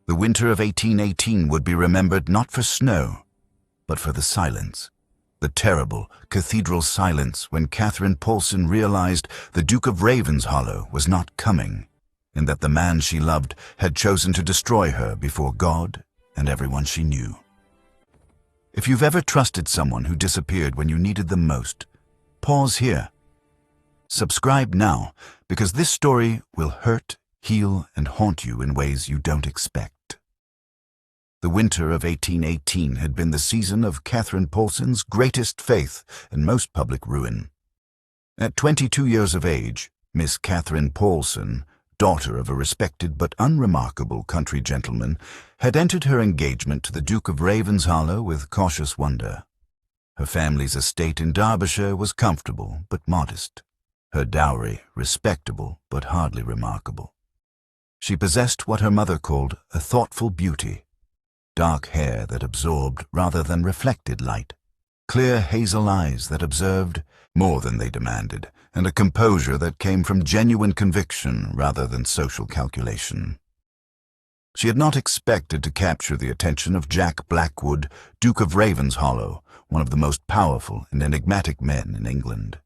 The winter of 1818 would be remembered not for snow, but for the silence. The terrible cathedral silence when Catherine Paulson realized the Duke of Ravenshollow was not coming, and that the man she loved had chosen to destroy her before God and everyone she knew. If you've ever trusted someone who disappeared when you needed them most, pause here. Subscribe now, because this story will hurt, heal, and haunt you in ways you don't expect. The winter of 1818 had been the season of Catherine Paulson's greatest faith and most public ruin. At 22 years of age, Miss Catherine Paulson, daughter of a respected but unremarkable country gentleman, had entered her engagement to the Duke of Ravenshollow with cautious wonder. Her family's estate in Derbyshire was comfortable but modest, her dowry respectable but hardly remarkable. She possessed what her mother called a thoughtful beauty, dark hair that absorbed rather than reflected light, clear hazel eyes that observed more than they demanded, and a composure that came from genuine conviction rather than social calculation. She had not expected to capture the attention of Jack Blackwood, Duke of Ravenshollow, one of the most powerful and enigmatic men in England.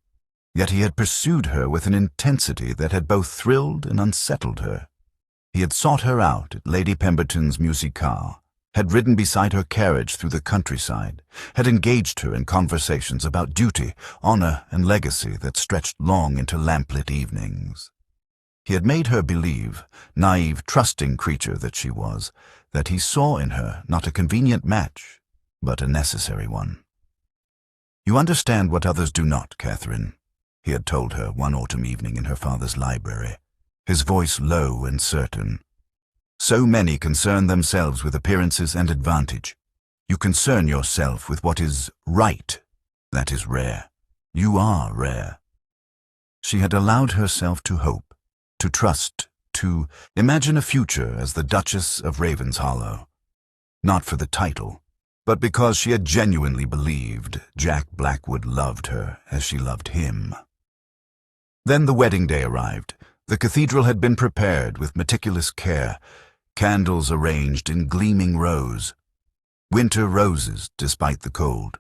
Yet he had pursued her with an intensity that had both thrilled and unsettled her. He had sought her out at Lady Pemberton's musicale, had ridden beside her carriage through the countryside, had engaged her in conversations about duty, honor, and legacy that stretched long into lamplit evenings. He had made her believe, naive, trusting creature that she was, that he saw in her not a convenient match, but a necessary one. "You understand what others do not, Catherine," he had told her one autumn evening in her father's library, his voice low and certain. "So many concern themselves with appearances and advantage. You concern yourself with what is right. That is rare. You are rare." She had allowed herself to hope, to trust, to imagine a future as the Duchess of Ravenshollow. Not for the title, but because she had genuinely believed Jack Blackwood loved her as she loved him. Then the wedding day arrived. The cathedral had been prepared with meticulous care, candles arranged in gleaming rows, winter roses despite the cold.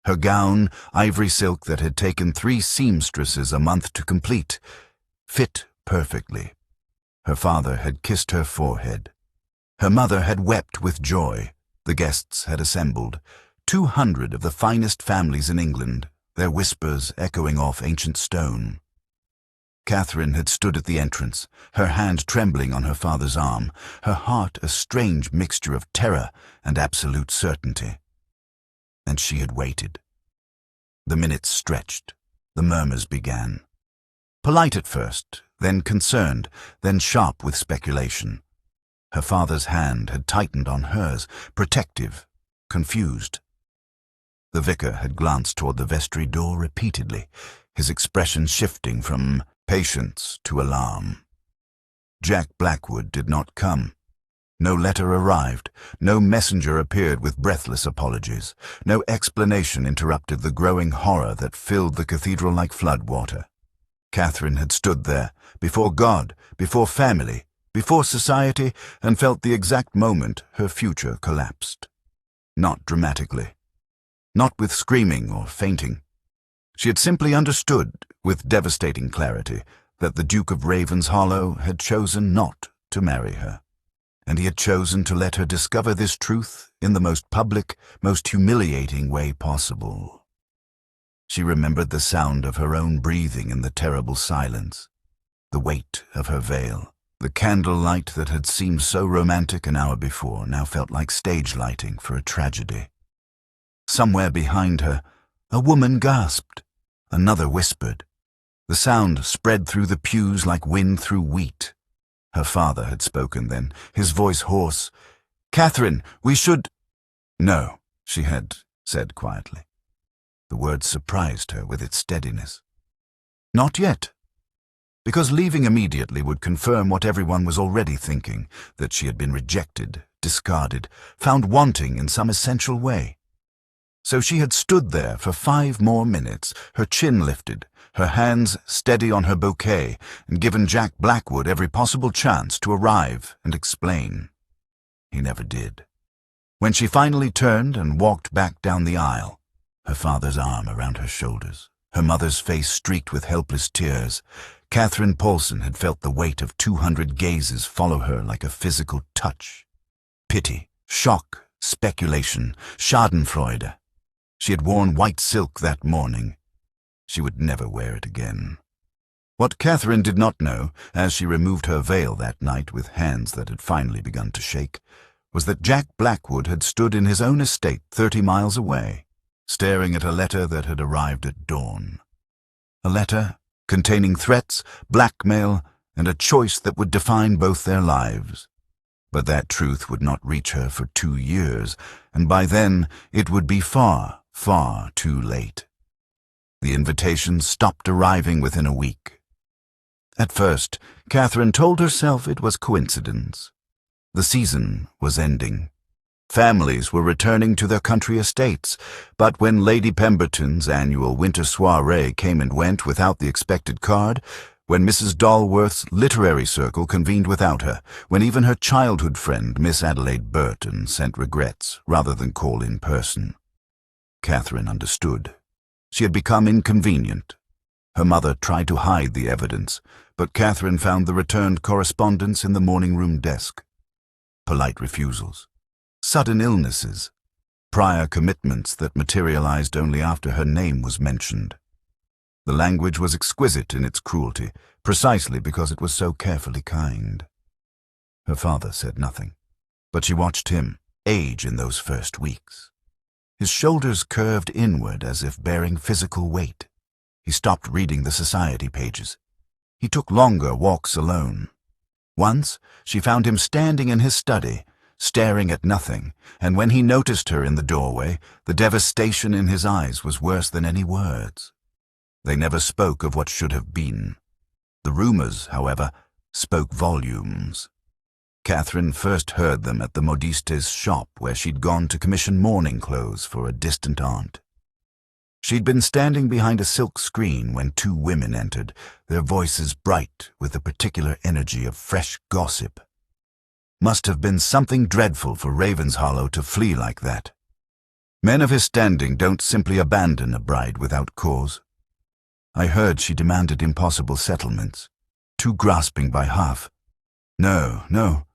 Her gown, ivory silk that had taken 3 seamstresses a month to complete, fit perfectly. Her father had kissed her forehead. Her mother had wept with joy. The guests had assembled, 200 of the finest families in England, their whispers echoing off ancient stone. Catherine had stood at the entrance, her hand trembling on her father's arm, her heart a strange mixture of terror and absolute certainty. And she had waited. The minutes stretched. The murmurs began. Polite at first, then concerned, then sharp with speculation. Her father's hand had tightened on hers, protective, confused. The vicar had glanced toward the vestry door repeatedly, his expression shifting from patience to alarm. Jack Blackwood did not come. No letter arrived, no messenger appeared with breathless apologies, no explanation interrupted the growing horror that filled the cathedral like floodwater. Catherine had stood there, before God, before family, before society, and felt the exact moment her future collapsed. Not dramatically, not with screaming or fainting. She had simply understood, with devastating clarity, that the Duke of Ravenshollow had chosen not to marry her, and he had chosen to let her discover this truth in the most public, most humiliating way possible. She remembered the sound of her own breathing in the terrible silence, the weight of her veil. The candle light that had seemed so romantic an hour before now felt like stage lighting for a tragedy. Somewhere behind her, a woman gasped. Another whispered. The sound spread through the pews like wind through wheat. Her father had spoken then, his voice hoarse. "Catherine, we should—" "No," she had said quietly. The word surprised her with its steadiness. "Not yet." Because leaving immediately would confirm what everyone was already thinking, that she had been rejected, discarded, found wanting in some essential way. So she had stood there for 5 more minutes, her chin lifted, her hands steady on her bouquet, and given Jack Blackwood every possible chance to arrive and explain. he never did. When she finally turned and walked back down the aisle, her father's arm around her shoulders, her mother's face streaked with helpless tears, Catherine Paulson had felt the weight of 200 gazes follow her like a physical touch. Pity, shock, speculation, schadenfreude. She had worn white silk that morning. She would never wear it again. What Catherine did not know, as she removed her veil that night with hands that had finally begun to shake, was that Jack Blackwood had stood in his own estate 30 miles away, staring at a letter that had arrived at dawn. A letter containing threats, blackmail, and a choice that would define both their lives. But that truth would not reach her for 2 years, and by then it would be far, far too late. The invitations stopped arriving within a week. At first, Catherine told herself it was coincidence. The season was ending. Families were returning to their country estates, but when Lady Pemberton's annual winter soiree came and went without the expected card, when Mrs. Dalworth's literary circle convened without her, when even her childhood friend, Miss Adelaide Burton, sent regrets rather than call in person, Catherine understood. She had become inconvenient. Her mother tried to hide the evidence, but Catherine found the returned correspondence in the morning room desk. Polite refusals, sudden illnesses, prior commitments that materialized only after her name was mentioned. The language was exquisite in its cruelty, precisely because it was so carefully kind. Her father said nothing, but she watched him age in those first weeks. His shoulders curved inward as if bearing physical weight. He stopped reading the society pages. He took longer walks alone. Once, she found him standing in his study, staring at nothing, and when he noticed her in the doorway, the devastation in his eyes was worse than any words. They never spoke of what should have been. The rumors, however, spoke volumes. Catherine first heard them at the modiste's shop where she'd gone to commission mourning clothes for a distant aunt. She'd been standing behind a silk screen when 2 women entered, their voices bright with the particular energy of fresh gossip. Must have been something dreadful for Ravenshollow to flee like that. Men of his standing don't simply abandon a bride without cause. I heard she demanded impossible settlements, too grasping by half. No.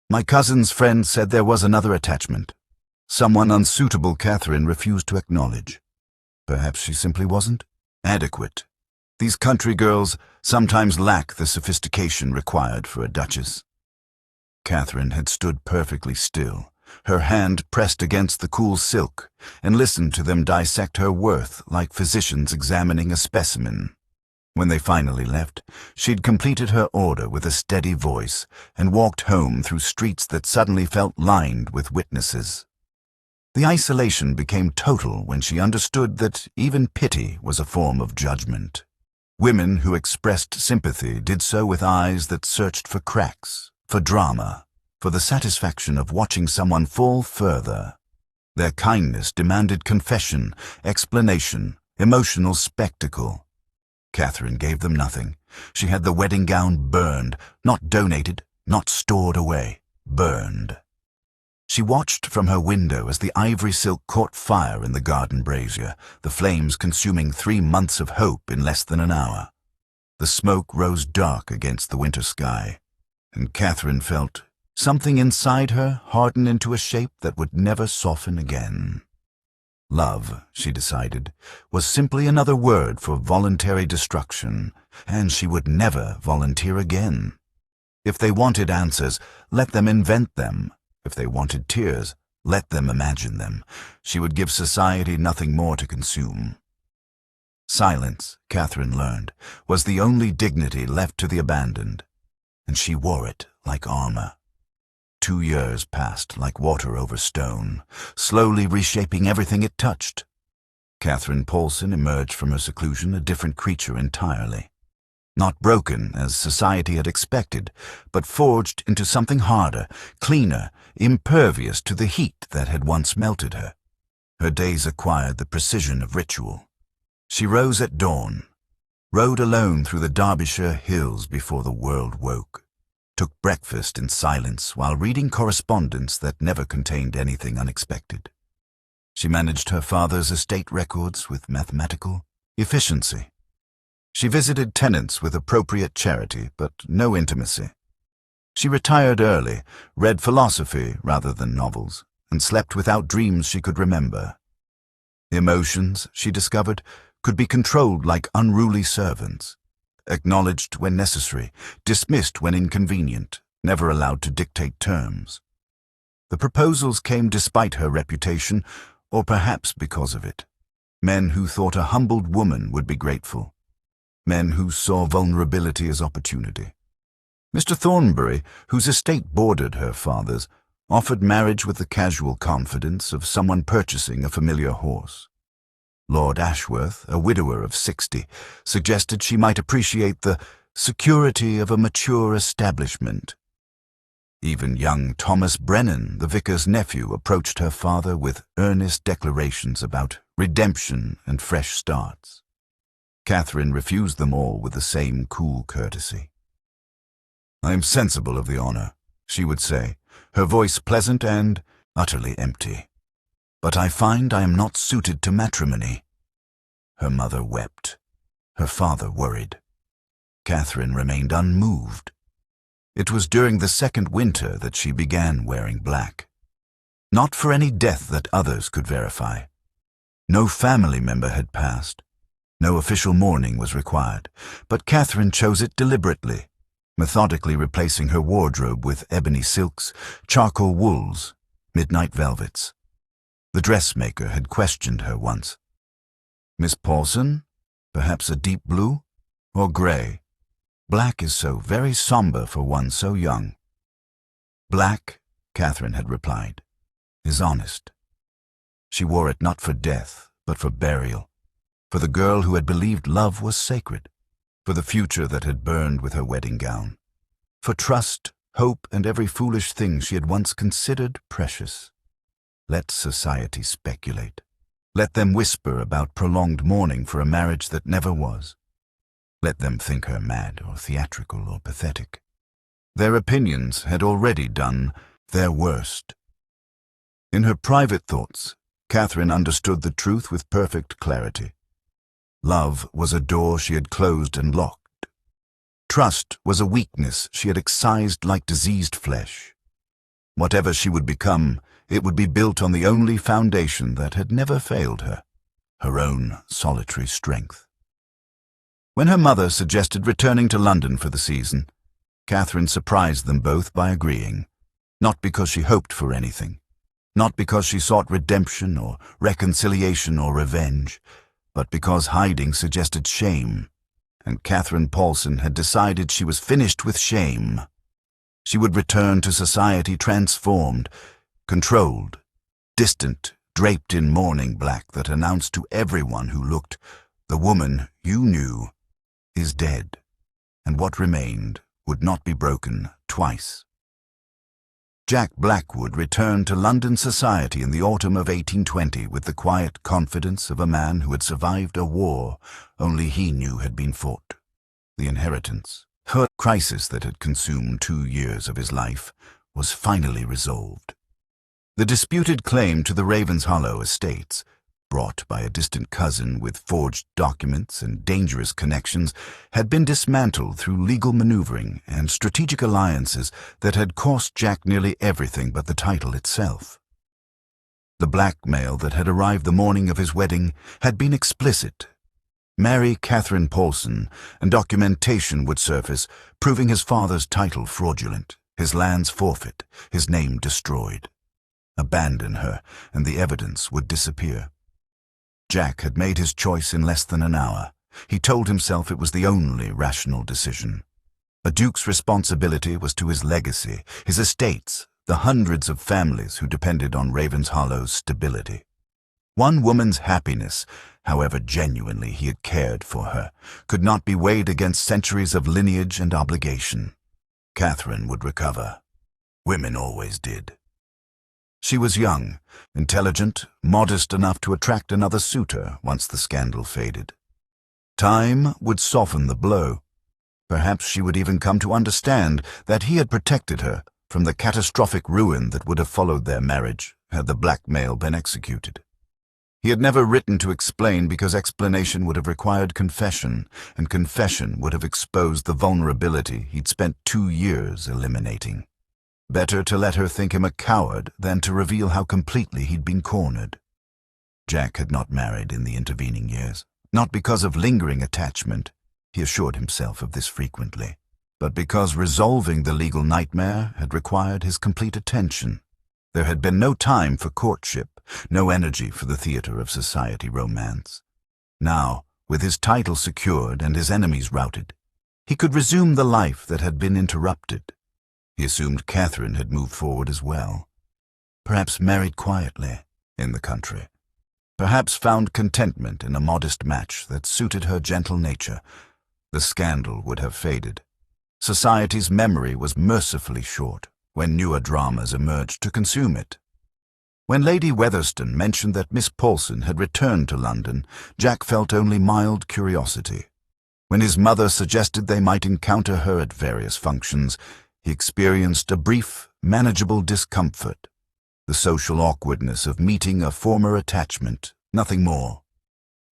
My cousin's friend said there was another attachment. Someone unsuitable Catherine refused to acknowledge. Perhaps she simply wasn't adequate. These country girls sometimes lack the sophistication required for a duchess. Catherine had stood perfectly still, her hand pressed against the cool silk, and listened to them dissect her worth like physicians examining a specimen. When they finally left, she'd completed her order with a steady voice and walked home through streets that suddenly felt lined with witnesses. The isolation became total when she understood that even pity was a form of judgment. Women who expressed sympathy did so with eyes that searched for cracks, for drama, for the satisfaction of watching someone fall further. Their kindness demanded confession, explanation, emotional spectacle. Catherine gave them nothing. She had the wedding gown burned, not donated, not stored away, burned. She watched from her window as the ivory silk caught fire in the garden brazier, the flames consuming 3 months of hope in less than an hour. The smoke rose dark against the winter sky, and Catherine felt something inside her harden into a shape that would never soften again. Love, she decided, was simply another word for voluntary destruction, and she would never volunteer again. If they wanted answers, let them invent them. If they wanted tears, let them imagine them. She would give society nothing more to consume. Silence, Catherine learned, was the only dignity left to the abandoned, and she wore it like armor. 2 years passed like water over stone, slowly reshaping everything it touched. Catherine Paulson emerged from her seclusion a different creature entirely. Not broken, as society had expected, but forged into something harder, cleaner, impervious to the heat that had once melted her. Her days acquired the precision of ritual. She rose at dawn, rode alone through the Derbyshire hills before the world woke. took breakfast in silence while reading correspondence that never contained anything unexpected. She managed her father's estate records with mathematical efficiency. She visited tenants with appropriate charity, but no intimacy. She retired early, read philosophy rather than novels, and slept without dreams she could remember. Emotions, she discovered, could be controlled like unruly servants, acknowledged when necessary, dismissed when inconvenient, never allowed to dictate terms. The proposals came despite her reputation, or perhaps because of it. Men who thought a humbled woman would be grateful. Men who saw vulnerability as opportunity. Mr. Thornbury, whose estate bordered her father's, offered marriage with the casual confidence of someone purchasing a familiar horse. Lord Ashworth, a widower of 60, suggested she might appreciate the security of a mature establishment. Even young Thomas Brennan, the vicar's nephew, approached her father with earnest declarations about redemption and fresh starts. Catherine refused them all with the same cool courtesy. "I am sensible of the honor," she would say, her voice pleasant and utterly empty. "But I find I am not suited to matrimony." Her mother wept. Her father worried. Catherine remained unmoved. It was during the second winter that she began wearing black. Not for any death that others could verify. No family member had passed. No official mourning was required, but Catherine chose it deliberately, methodically replacing her wardrobe with ebony silks, charcoal wools, midnight velvets. The dressmaker had questioned her once. "Miss Paulson, perhaps a deep blue or gray? Black is so very somber for one so young." "Black," Catherine had replied, "is honest." She wore it not for death, but for burial, for the girl who had believed love was sacred, for the future that had burned with her wedding gown, for trust, hope, and every foolish thing she had once considered precious. Let society speculate. Let them whisper about prolonged mourning for a marriage that never was. Let them think her mad or theatrical or pathetic. Their opinions had already done their worst. In her private thoughts, Catherine understood the truth with perfect clarity. Love was a door she had closed and locked. Trust was a weakness she had excised like diseased flesh. Whatever she would become, it would be built on the only foundation that had never failed her, her own solitary strength. When her mother suggested returning to London for the season, Catherine surprised them both by agreeing, not because she hoped for anything, not because she sought redemption or reconciliation or revenge, but because hiding suggested shame, and Catherine Paulson had decided she was finished with shame. She would return to society transformed, controlled, distant, draped in mourning black that announced to everyone who looked, "The woman you knew is dead, and what remained would not be broken twice." Jack Blackwood returned to London society in the autumn of 1820 with the quiet confidence of a man who had survived a war only he knew had been fought. The inheritance, the crisis that had consumed 2 years of his life, was finally resolved. The disputed claim to the Ravenshollow estates, brought by a distant cousin with forged documents and dangerous connections, had been dismantled through legal maneuvering and strategic alliances that had cost Jack nearly everything but the title itself. The blackmail that had arrived the morning of his wedding had been explicit. Marry Catherine Paulson, and documentation would surface proving his father's title fraudulent, his lands forfeit, his name destroyed. Abandon her, and the evidence would disappear. Jack had made his choice in less than an hour. He told himself it was the only rational decision. A duke's responsibility was to his legacy, his estates, the hundreds of families who depended on Ravenshollow's stability. One woman's happiness, however genuinely he had cared for her, could not be weighed against centuries of lineage and obligation. Catherine would recover. Women always did. She was young, intelligent, modest enough to attract another suitor once the scandal faded. Time would soften the blow. Perhaps she would even come to understand that he had protected her from the catastrophic ruin that would have followed their marriage had the blackmail been executed. He had never written to explain because explanation would have required confession, and confession would have exposed the vulnerability he'd spent 2 years eliminating. Better to let her think him a coward than to reveal how completely he'd been cornered. Jack had not married in the intervening years, not because of lingering attachment, he assured himself of this frequently, but because resolving the legal nightmare had required his complete attention. There had been no time for courtship, no energy for the theater of society romance. Now, with his title secured and his enemies routed, he could resume the life that had been interrupted. He assumed Catherine had moved forward as well. Perhaps married quietly in the country. Perhaps found contentment in a modest match that suited her gentle nature. The scandal would have faded. Society's memory was mercifully short when newer dramas emerged to consume it. When Lady Weatherston mentioned that Miss Paulson had returned to London, Jack felt only mild curiosity. When his mother suggested they might encounter her at various functions, he experienced a brief, manageable discomfort. The social awkwardness of meeting a former attachment, nothing more.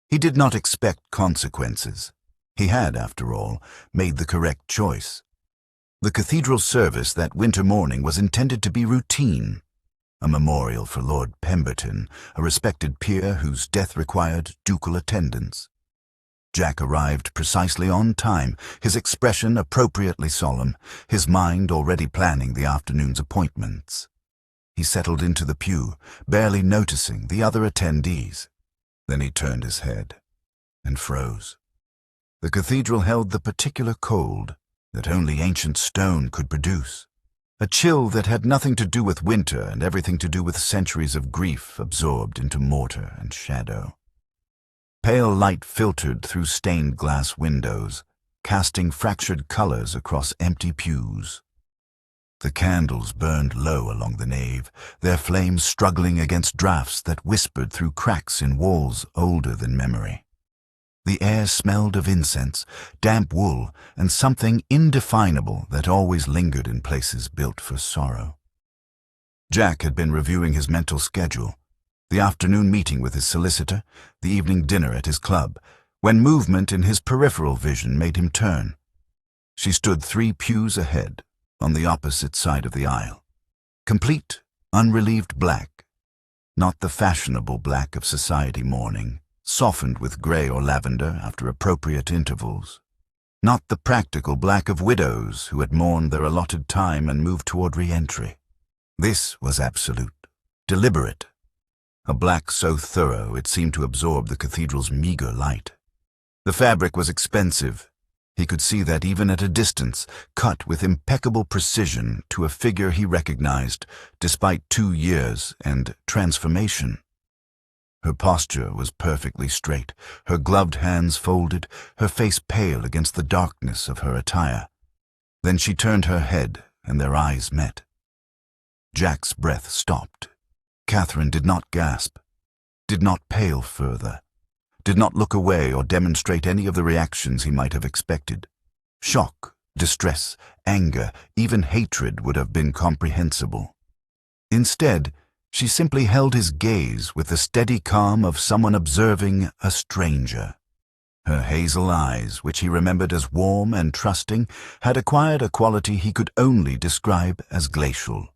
He did not expect consequences. He had, after all, made the correct choice. The cathedral service that winter morning was intended to be routine, a memorial for Lord Pemberton, a respected peer whose death required ducal attendance. Jack arrived precisely on time, his expression appropriately solemn, his mind already planning the afternoon's appointments. He settled into the pew, barely noticing the other attendees. Then he turned his head and froze. The cathedral held the particular cold that only ancient stone could produce, a chill that had nothing to do with winter and everything to do with centuries of grief absorbed into mortar and shadow. Pale light filtered through stained glass windows, casting fractured colors across empty pews. The candles burned low along the nave, their flames struggling against draughts that whispered through cracks in walls older than memory. The air smelled of incense, damp wool, and something indefinable that always lingered in places built for sorrow. Jack had been reviewing his mental schedule, the afternoon meeting with his solicitor, the evening dinner at his club, when movement in his peripheral vision made him turn. She stood 3 pews ahead, on the opposite side of the aisle. Complete, unrelieved black. Not the fashionable black of society mourning, softened with gray or lavender after appropriate intervals. Not the practical black of widows who had mourned their allotted time and moved toward re-entry. This was absolute, deliberate. A black so thorough it seemed to absorb the cathedral's meager light. The fabric was expensive. He could see that even at a distance, cut with impeccable precision to a figure he recognized, despite 2 years and transformation. Her posture was perfectly straight, her gloved hands folded, her face pale against the darkness of her attire. Then she turned her head, and their eyes met. Jack's breath stopped. Catherine did not gasp, did not pale further, did not look away or demonstrate any of the reactions he might have expected. Shock, distress, anger, even hatred would have been comprehensible. Instead, she simply held his gaze with the steady calm of someone observing a stranger. Her hazel eyes, which he remembered as warm and trusting, had acquired a quality he could only describe as glacial.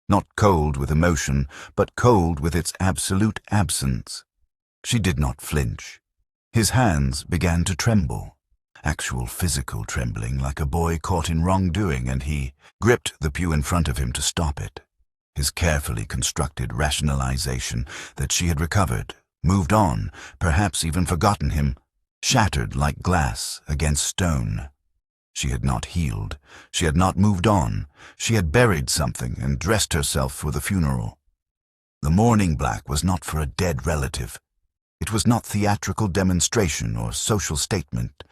Not cold with emotion, but cold with its absolute absence. She did not flinch. His hands began to tremble. Actual physical trembling, like a boy caught in wrongdoing, and he gripped the pew in front of him to stop it. His carefully constructed rationalization that she had recovered, moved on, perhaps even forgotten him, shattered like glass against stone. She had not healed. She had not moved on. She had buried something and dressed herself for the funeral. The mourning black was not for a dead relative. It was not theatrical demonstration or social statement.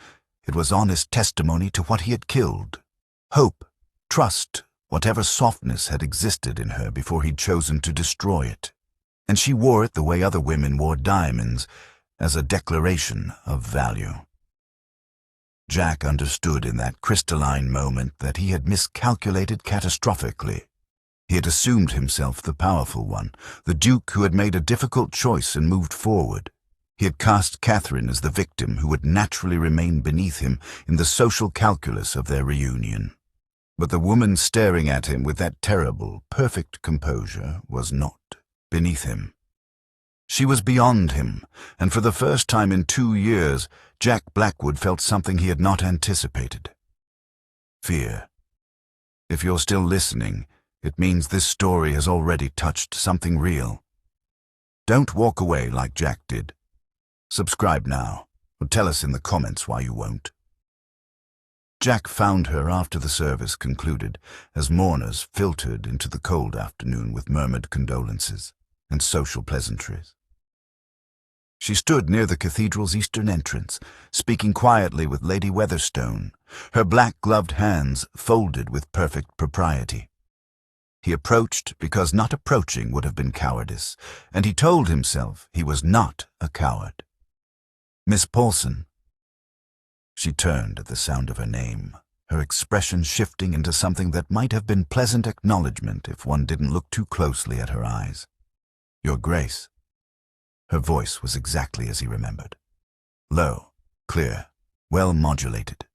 It was honest testimony to what he had killed. Hope, trust, whatever softness had existed in her before he'd chosen to destroy it. And she wore it the way other women wore diamonds, as a declaration of value. Jack understood in that crystalline moment that he had miscalculated catastrophically. He had assumed himself the powerful one, the Duke who had made a difficult choice and moved forward. He had cast Catherine as the victim who would naturally remain beneath him in the social calculus of their reunion. But the woman staring at him with that terrible, perfect composure was not beneath him. She was beyond him, and for the first time in 2 years, Jack Blackwood felt something he had not anticipated. Fear. If you're still listening, it means this story has already touched something real. Don't walk away like Jack did. Subscribe now, or tell us in the comments why you won't. Jack found her after the service concluded, as mourners filtered into the cold afternoon with murmured condolences and social pleasantries. She stood near the cathedral's eastern entrance, speaking quietly with Lady Weatherstone, her black-gloved hands folded with perfect propriety. He approached because not approaching would have been cowardice, and he told himself he was not a coward. "Miss Paulson." She turned at the sound of her name, her expression shifting into something that might have been pleasant acknowledgement if one didn't look too closely at her eyes. "Your Grace." Her voice was exactly as he remembered. Low, clear, well modulated.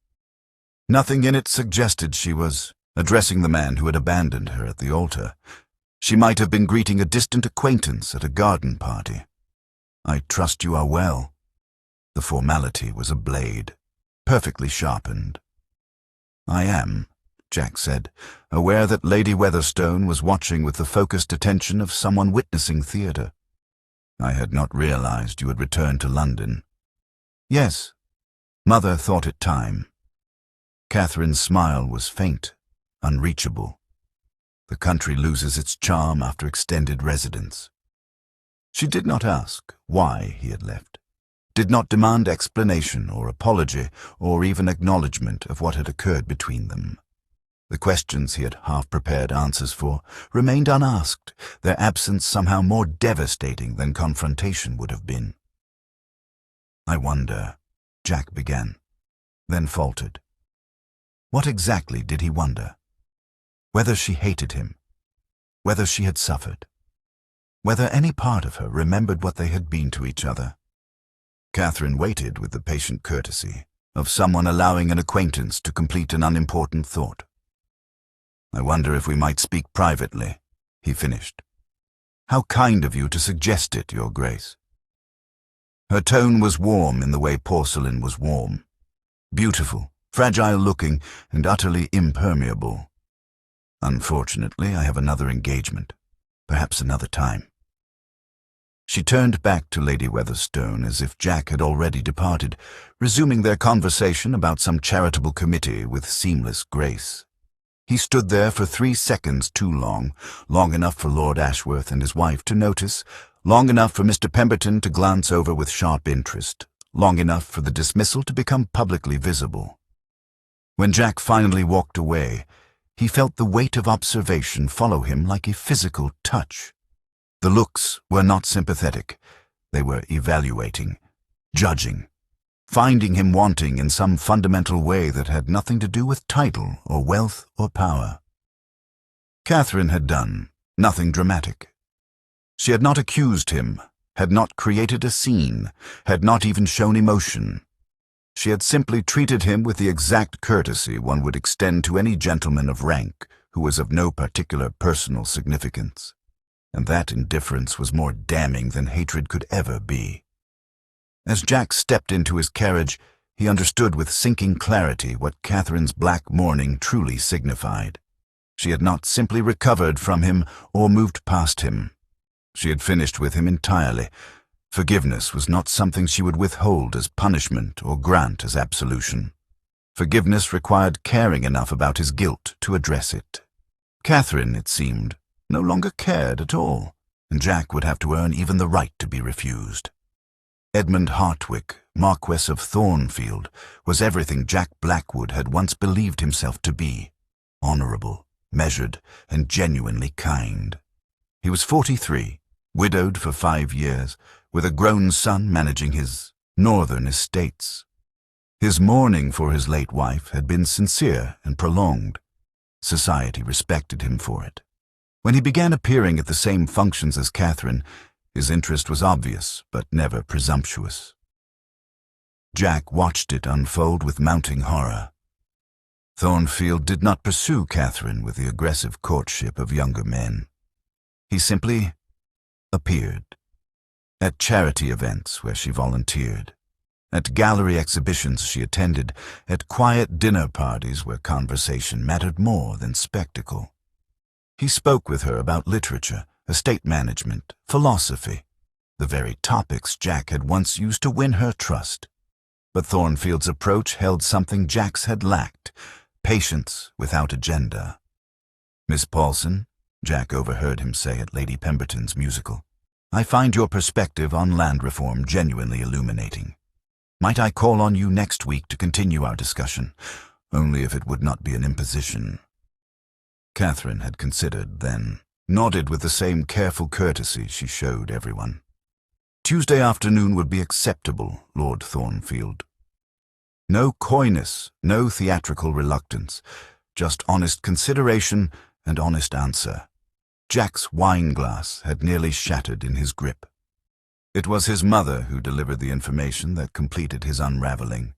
Nothing in it suggested she was addressing the man who had abandoned her at the altar. She might have been greeting a distant acquaintance at a garden party. "I trust you are well." The formality was a blade, perfectly sharpened. "I am," Jack said, aware that Lady Weatherstone was watching with the focused attention of someone witnessing theatre. "I had not realized you had returned to London." "Yes. Mother thought it time." Catherine's smile was faint, unreachable. The country loses its charm after extended residence. She did not ask why he had left, did not demand explanation or apology or even acknowledgement of what had occurred between them. The questions he had half-prepared answers for remained unasked, their absence somehow more devastating than confrontation would have been. "I wonder," Jack began, then faltered. What exactly did he wonder? Whether she hated him, whether she had suffered, whether any part of her remembered what they had been to each other. Catherine waited with the patient courtesy of someone allowing an acquaintance to complete an unimportant thought. "I wonder if we might speak privately," he finished. "How kind of you to suggest it, Your Grace." Her tone was warm in the way porcelain was warm. Beautiful, fragile-looking, and utterly impermeable. "Unfortunately, I have another engagement. Perhaps another time." She turned back to Lady Weatherstone as if Jack had already departed, resuming their conversation about some charitable committee with seamless grace. He stood there for 3 seconds too long, long enough for Lord Ashworth and his wife to notice, long enough for Mr. Pemberton to glance over with sharp interest, long enough for the dismissal to become publicly visible. When Jack finally walked away, he felt the weight of observation follow him like a physical touch. The looks were not sympathetic. They were evaluating, judging, finding him wanting in some fundamental way that had nothing to do with title or wealth or power. Catherine had done nothing dramatic. She had not accused him, had not created a scene, had not even shown emotion. She had simply treated him with the exact courtesy one would extend to any gentleman of rank who was of no particular personal significance. And that indifference was more damning than hatred could ever be. As Jack stepped into his carriage, he understood with sinking clarity what Catherine's black mourning truly signified. She had not simply recovered from him or moved past him. She had finished with him entirely. Forgiveness was not something she would withhold as punishment or grant as absolution. Forgiveness required caring enough about his guilt to address it. Catherine, it seemed, no longer cared at all, and Jack would have to earn even the right to be refused. Edmund Hartwick, Marquess of Thornfield, was everything Jack Blackwood had once believed himself to be: honorable, measured, and genuinely kind. He was 43, widowed for 5 years, with a grown son managing his northern estates. His mourning for his late wife had been sincere and prolonged. Society respected him for it. When he began appearing at the same functions as Catherine, his interest was obvious but never presumptuous. Jack watched it unfold with mounting horror. Thornfield did not pursue Catherine with the aggressive courtship of younger men. He simply appeared. At charity events where she volunteered, at gallery exhibitions she attended, at quiet dinner parties where conversation mattered more than spectacle. He spoke with her about literature, estate management, philosophy, the very topics Jack had once used to win her trust. But Thornfield's approach held something Jack's had lacked: patience without agenda. "Miss Paulson," Jack overheard him say at Lady Pemberton's musical, "I find your perspective on land reform genuinely illuminating. Might I call on you next week to continue our discussion, only if it would not be an imposition?" Catherine had considered, then nodded with the same careful courtesy she showed everyone. Tuesday afternoon would be acceptable, Lord Thornfield. No coyness, no theatrical reluctance, just honest consideration and honest answer. Jack's wine-glass had nearly shattered in his grip. It was his mother who delivered the information that completed his unraveling.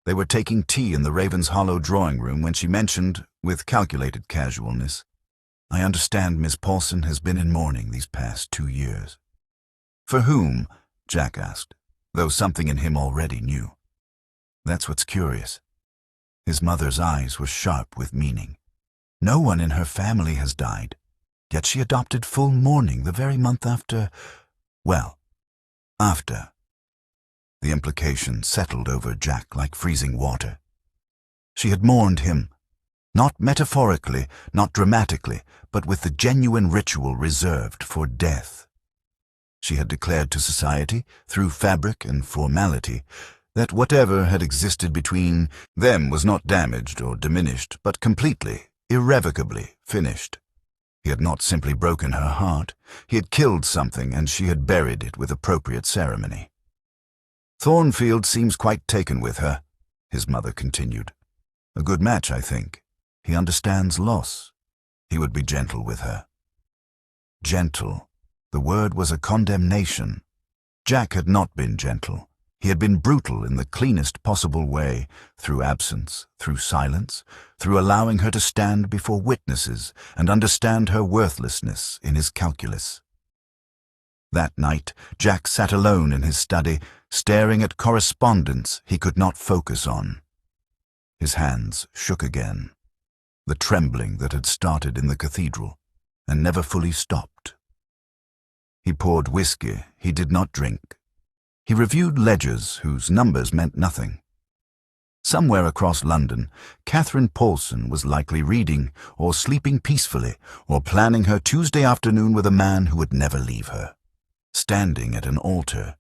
They were taking tea in the Ravens Hollow drawing-room when she mentioned, with calculated casualness, "I understand Miss Paulson has been in mourning these past 2 years." "For whom?" Jack asked, though something in him already knew. That's what's curious. His mother's eyes were sharp with meaning. No one in her family has died, yet she adopted full mourning the very month after, well, after. The implication settled over Jack like freezing water. She had mourned him, not metaphorically, not dramatically, but with the genuine ritual reserved for death. She had declared to society, through fabric and formality, that whatever had existed between them was not damaged or diminished, but completely, irrevocably finished. He had not simply broken her heart, he had killed something and she had buried it with appropriate ceremony. "Thornfield seems quite taken with her," his mother continued. "A good match, I think. He understands loss. He would be gentle with her." Gentle. The word was a condemnation. Jack had not been gentle. He had been brutal in the cleanest possible way, through absence, through silence, through allowing her to stand before witnesses and understand her worthlessness in his calculus. That night, Jack sat alone in his study, staring at correspondence he could not focus on. His hands shook again, the trembling that had started in the cathedral and never fully stopped. He poured whiskey he did not drink. He reviewed ledgers whose numbers meant nothing. Somewhere across London, Catherine Paulson was likely reading or sleeping peacefully or planning her Tuesday afternoon with a man who would never leave her, standing at an altar.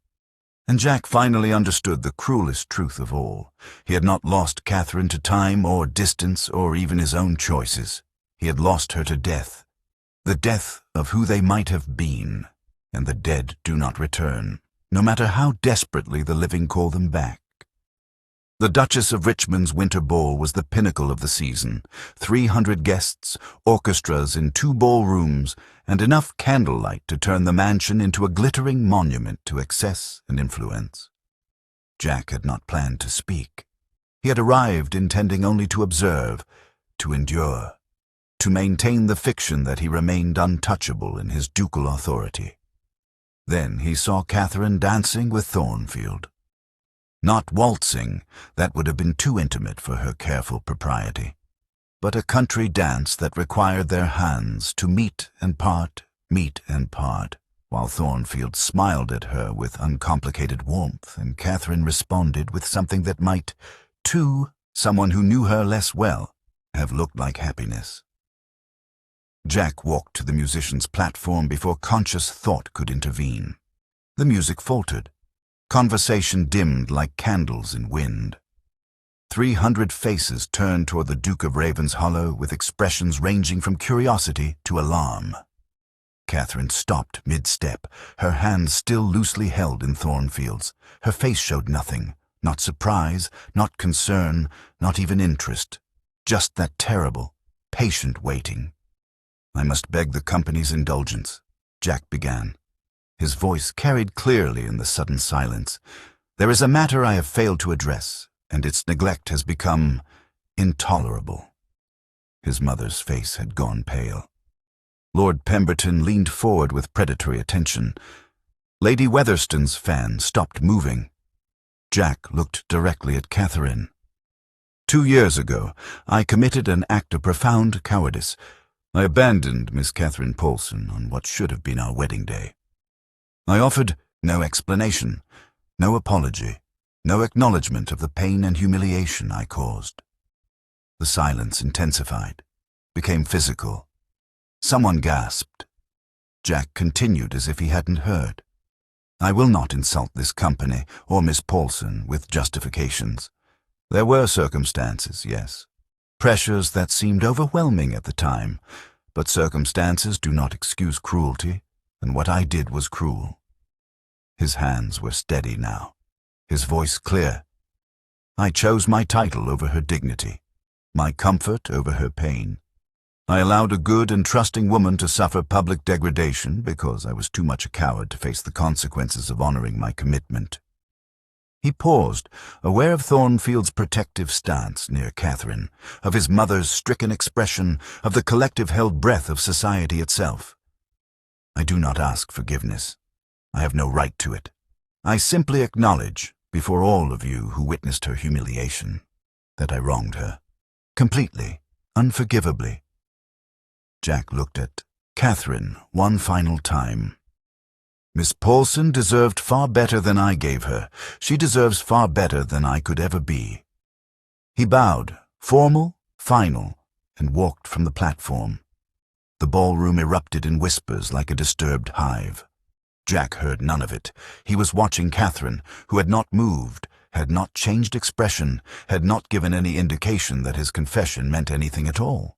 And Jack finally understood the cruelest truth of all. He had not lost Catherine to time or distance or even his own choices. He had lost her to death, the death of who they might have been, and the dead do not return, no matter how desperately the living call them back. The Duchess of Richmond's winter ball was the pinnacle of the season. 300 guests, orchestras in 2 ballrooms, and enough candlelight to turn the mansion into a glittering monument to excess and influence. Jack had not planned to speak. He had arrived intending only to observe, to endure, to maintain the fiction that he remained untouchable in his ducal authority. Then he saw Catherine dancing with Thornfield. Not waltzing, that would have been too intimate for her careful propriety, but a country dance that required their hands to meet and part, while Thornfield smiled at her with uncomplicated warmth, and Catherine responded with something that might, to someone who knew her less well, have looked like happiness. Jack walked to the musician's platform before conscious thought could intervene. The music faltered. Conversation dimmed like candles in wind. 300 faces turned toward the Duke of Ravens Hollow with expressions ranging from curiosity to alarm. Catherine stopped mid-step, her hands still loosely held in Thornfield's. Her face showed nothing, Not surprise, not concern, not even interest. Just that terrible, patient waiting. "I must beg the company's indulgence," Jack began. His voice carried clearly in the sudden silence. "There is a matter I have failed to address, and its neglect has become intolerable." His mother's face had gone pale. Lord Pemberton leaned forward with predatory attention. Lady Weatherstone's fan stopped moving. Jack looked directly at Catherine. "2 years ago, I committed an act of profound cowardice. I abandoned Miss Catherine Paulson on what should have been our wedding day. I offered no explanation, no apology, no acknowledgement of the pain and humiliation I caused." The silence intensified, became physical. Someone gasped. Jack continued as if he hadn't heard. "I will not insult this company or Miss Paulson with justifications. There were circumstances, yes. Pressures that seemed overwhelming at the time, but circumstances do not excuse cruelty, and what I did was cruel." His hands were steady now, his voice clear. "I chose my title over her dignity, my comfort over her pain. I allowed a good and trusting woman to suffer public degradation because I was too much a coward to face the consequences of honoring my commitment." He paused, aware of Thornfield's protective stance near Catherine, of his mother's stricken expression, of the collective-held breath of society itself. "I do not ask forgiveness. I have no right to it. I simply acknowledge, before all of you who witnessed her humiliation, that I wronged her. Completely, unforgivably." Jack looked at Catherine one final time. "Miss Paulson deserved far better than I gave her. She deserves far better than I could ever be." He bowed, formal, final, and walked from the platform. The ballroom erupted in whispers like a disturbed hive. Jack heard none of it. He was watching Catherine, who had not moved, had not changed expression, had not given any indication that his confession meant anything at all.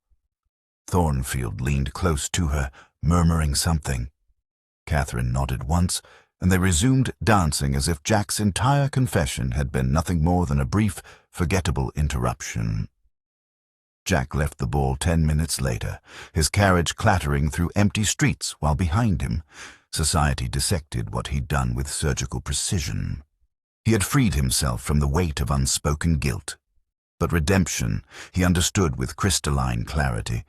Thornfield leaned close to her, murmuring something. Catherine nodded once, and they resumed dancing as if Jack's entire confession had been nothing more than a brief, forgettable interruption. Jack left the ball 10 minutes later, his carriage clattering through empty streets while behind him, society dissected what he'd done with surgical precision. He had freed himself from the weight of unspoken guilt. But redemption, he understood with crystalline clarity,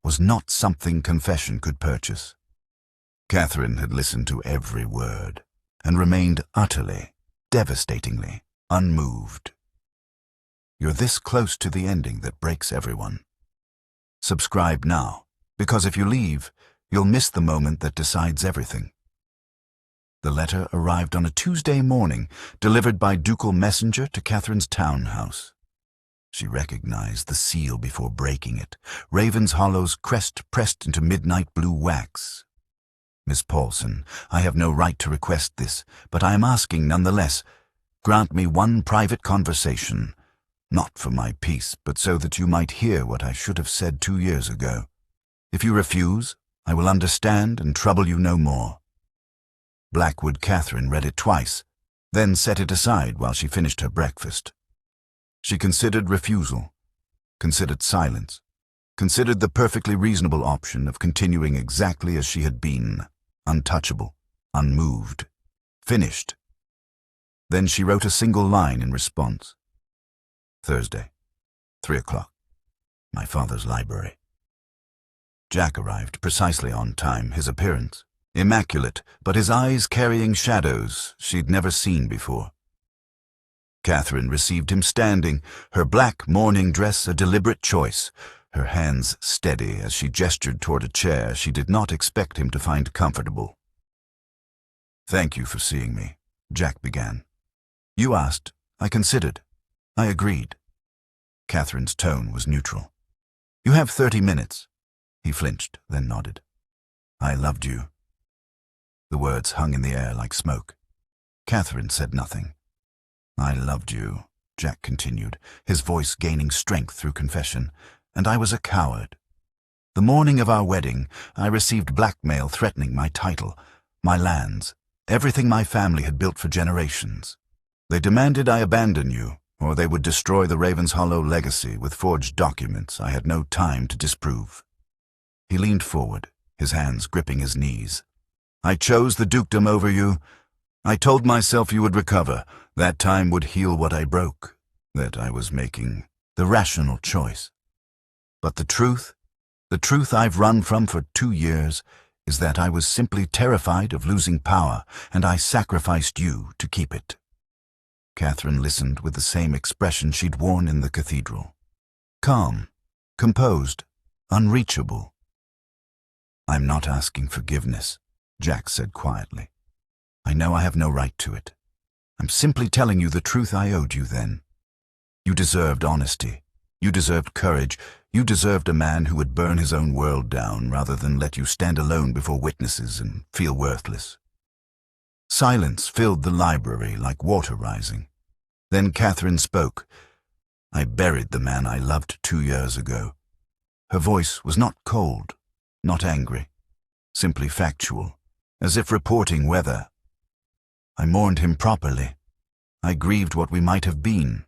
was not something confession could purchase. Catherine had listened to every word, and remained utterly, devastatingly, unmoved. You're this close to the ending that breaks everyone. Subscribe now, because if you leave, you'll miss the moment that decides everything. The letter arrived on a Tuesday morning, delivered by ducal messenger to Catherine's townhouse. She recognized the seal before breaking it, Raven's Hollow's crest pressed into midnight blue wax. "Miss Paulson, I have no right to request this, but I am asking nonetheless. Grant me one private conversation, not for my peace, but so that you might hear what I should have said 2 years ago. If you refuse, I will understand and trouble you no more." Blackwood Catherine read it twice, then set it aside while she finished her breakfast. She considered refusal, considered silence, considered the perfectly reasonable option of continuing exactly as she had been, untouchable, unmoved, finished. Then she wrote a single line in response. Thursday, 3 o'clock, my father's library. Jack arrived precisely on time, his appearance immaculate, but his eyes carrying shadows she'd never seen before. Catherine received him standing, her black mourning dress a deliberate choice, her hands steady as she gestured toward a chair she did not expect him to find comfortable. "Thank you for seeing me," Jack began. "You asked, I considered, I agreed." Catherine's tone was neutral. "You have 30 minutes." He flinched, then nodded. "I loved you." The words hung in the air like smoke. Catherine said nothing. "I loved you," Jack continued, his voice gaining strength through confession, "and I was a coward. The morning of our wedding, I received blackmail threatening my title, my lands, everything my family had built for generations. They demanded I abandon you, or they would destroy the Raven's Hollow legacy with forged documents I had no time to disprove. He leaned forward, his hands gripping his knees. I chose the dukedom over you. I told myself you would recover. That time would heal what I broke, that I was making the rational choice. But the truth I've run from for 2 years, is that I was simply terrified of losing power, and I sacrificed you to keep it. Catherine listened with the same expression she'd worn in the cathedral. Calm, composed, unreachable. I'm not asking forgiveness, Jack said quietly. I know I have no right to it. I'm simply telling you the truth I owed you then. You deserved honesty. You deserved courage. You deserved a man who would burn his own world down rather than let you stand alone before witnesses and feel worthless. Silence filled the library like water rising. Then Catherine spoke. I buried the man I loved 2 years ago. Her voice was not cold, not angry, simply factual, as if reporting weather. I mourned him properly. I grieved what we might have been.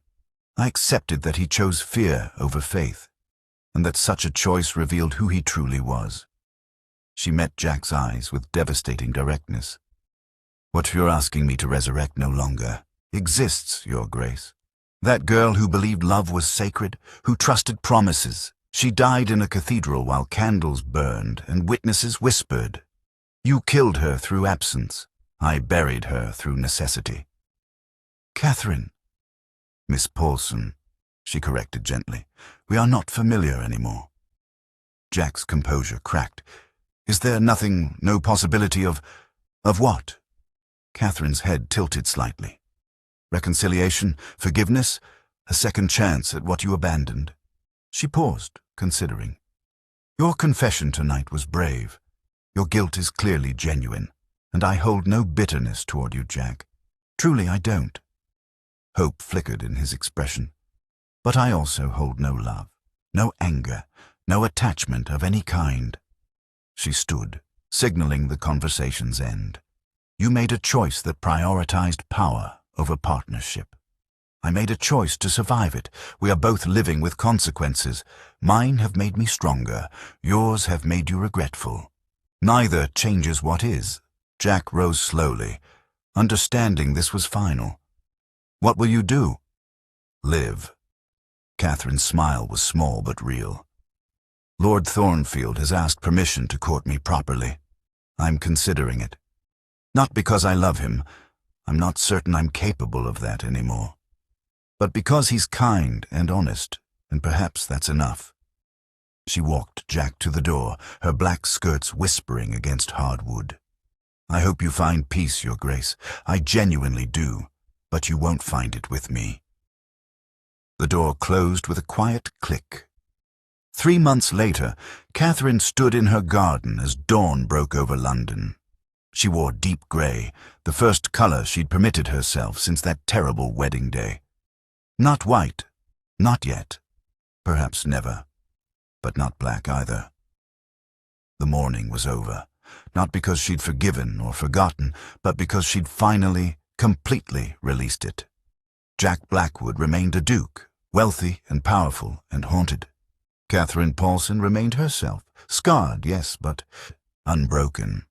I accepted that he chose fear over faith, and that such a choice revealed who he truly was. She met Jack's eyes with devastating directness. What you're asking me to resurrect no longer exists, Your Grace. That girl who believed love was sacred, who trusted promises, she died in a cathedral while candles burned and witnesses whispered. You killed her through absence. I buried her through necessity. Catherine. Miss Paulson, she corrected gently. We are not familiar anymore. Jack's composure cracked. Is there nothing, no possibility of what? Catherine's head tilted slightly. Reconciliation, forgiveness, a second chance at what you abandoned. She paused, considering. Your confession tonight was brave. Your guilt is clearly genuine, and I hold no bitterness toward you, Jack. Truly, I don't. Hope flickered in his expression. But I also hold no love, no anger, no attachment of any kind. She stood, signaling the conversation's end. You made a choice that prioritized power over partnership. I made a choice to survive it. We are both living with consequences. Mine have made me stronger. Yours have made you regretful. Neither changes what is. Jack rose slowly, understanding this was final. What will you do? Live. Catherine's smile was small but real. Lord Thornfield has asked permission to court me properly. I'm considering it. Not because I love him. I'm not certain I'm capable of that anymore. But because he's kind and honest, and perhaps that's enough. She walked Jack to the door, her black skirts whispering against hard wood. I hope you find peace, Your Grace. I genuinely do. But you won't find it with me. The door closed with a quiet click. 3 months later, Catherine stood in her garden as dawn broke over London. She wore deep grey, the first colour she'd permitted herself since that terrible wedding day. Not white, not yet, perhaps never, but not black either. The mourning was over, not because she'd forgiven or forgotten, but because she'd finally, completely released it. Jack Blackwood remained a duke, wealthy and powerful and haunted. Catherine Paulson remained herself, scarred, yes, but unbroken.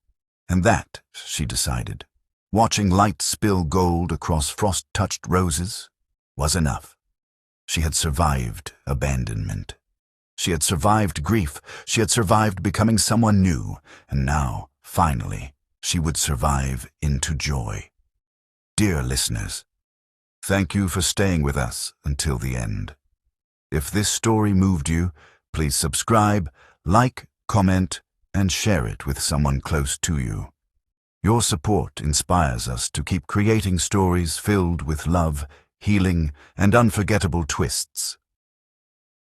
And that, she decided, watching light spill gold across frost-touched roses, was enough. She had survived abandonment. She had survived grief. She had survived becoming someone new. And now, finally, she would survive into joy. Dear listeners, thank you for staying with us until the end. If this story moved you, please subscribe, like, comment, and share it with someone close to you. Your support inspires us to keep creating stories filled with love, healing, and unforgettable twists.